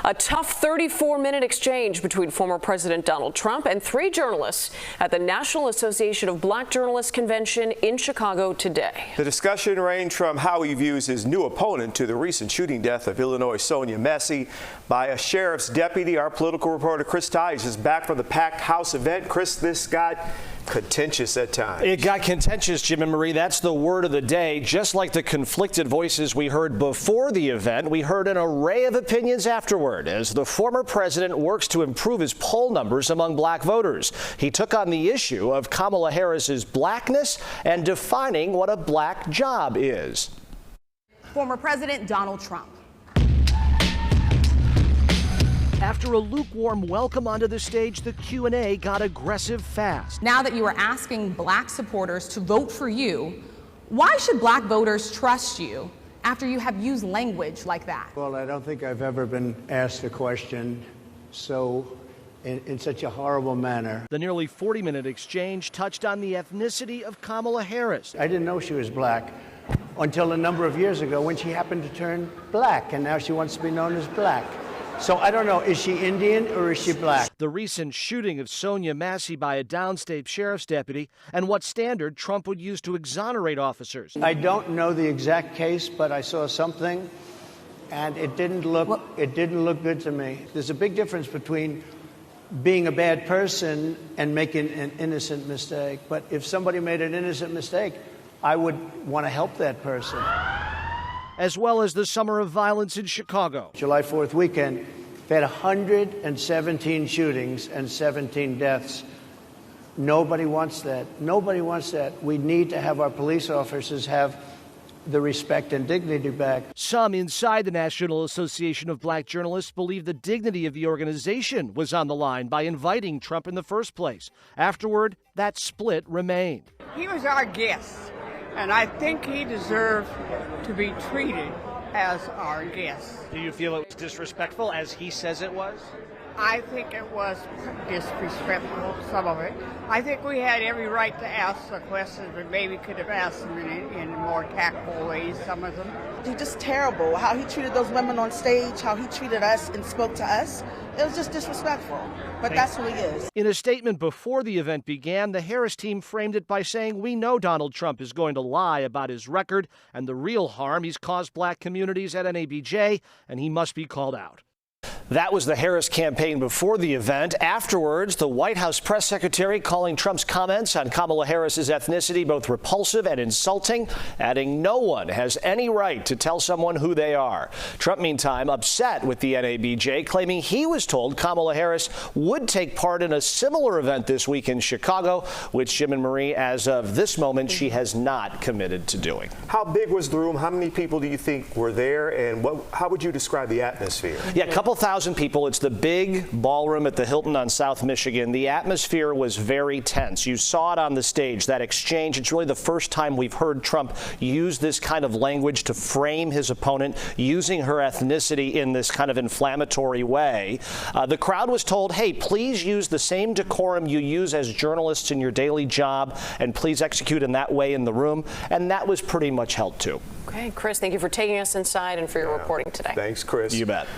A tough 34-minute exchange between former President Donald Trump and 3 journalists at the National Association of Black Journalists convention in Chicago today. The discussion ranged from how he views his new opponent to the recent shooting death of Illinois' Sonia Massey by a sheriff's deputy. Our political reporter Chris Tye is back from the packed house event. Chris, this got contentious at times. It got contentious, Jim and Marie. That's the word of the day. Just like the conflicted voices we heard before the event, we heard an array of opinions afterward as the former president works to improve his poll numbers among black voters. He took on the issue of Kamala Harris's blackness and defining what a black job is. Former President Donald Trump. After a lukewarm welcome onto the stage, the Q&A got aggressive fast. Now that you are asking black supporters to vote for you, why should black voters trust you after you have used language like that? Well, I don't think I've ever been asked a question in such a horrible manner. The nearly 40-minute exchange touched on the ethnicity of Kamala Harris. I didn't know she was black until a number of years ago when she happened to turn black, and now she wants to be known as black. So I don't know, is she Indian or is she black? The recent shooting of Sonia Massey by a downstate sheriff's deputy and what standard Trump would use to exonerate officers. I don't know the exact case, but I saw something and it didn't look good to me. There's a big difference between being a bad person and making an innocent mistake. But if somebody made an innocent mistake, I would want to help that person. As well as the summer of violence in Chicago. July 4th weekend, they had 117 shootings and 17 deaths. Nobody wants that. Nobody wants that. We need to have our police officers have the respect and dignity back. Some inside the National Association of Black Journalists believe the dignity of the organization was on the line by inviting Trump in the first place. Afterward, that split remained. He was our guest, and I think he deserved to be treated as our guest. Do you feel it was disrespectful, as he says it was? I think it was disrespectful, some of it. I think we had every right to ask the questions, but maybe could have asked them in more tactful ways, some of them. He's just terrible. How he treated those women on stage, how he treated us and spoke to us. It was just disrespectful, but that's who he is. In a statement before the event began, the Harris team framed it by saying, "We know Donald Trump is going to lie about his record and the real harm he's caused black communities at NABJ, and he must be called out." That was the Harris campaign before the event. Afterwards, the White House press secretary calling Trump's comments on Kamala Harris's ethnicity both repulsive and insulting, adding no one has any right to tell someone who they are. Trump, meantime, upset with the NABJ, claiming he was told Kamala Harris would take part in a similar event this week in Chicago, which Jim and Marie, as of this moment, she has not committed to doing. How big was the room? How many people do you think were there? And how would you describe the atmosphere? Yeah, a couple thousand people. It's the big ballroom at the Hilton on South Michigan. The atmosphere was very tense. You saw it on the stage, that exchange. It's really the first time we've heard Trump use this kind of language to frame his opponent, using her ethnicity in this kind of inflammatory way. The crowd was told, hey, please use the same decorum you use as journalists in your daily job, and please execute in that way in the room. And that was pretty much held to. Okay, Chris, thank you for taking us inside and for your reporting today. Thanks, Chris. You bet.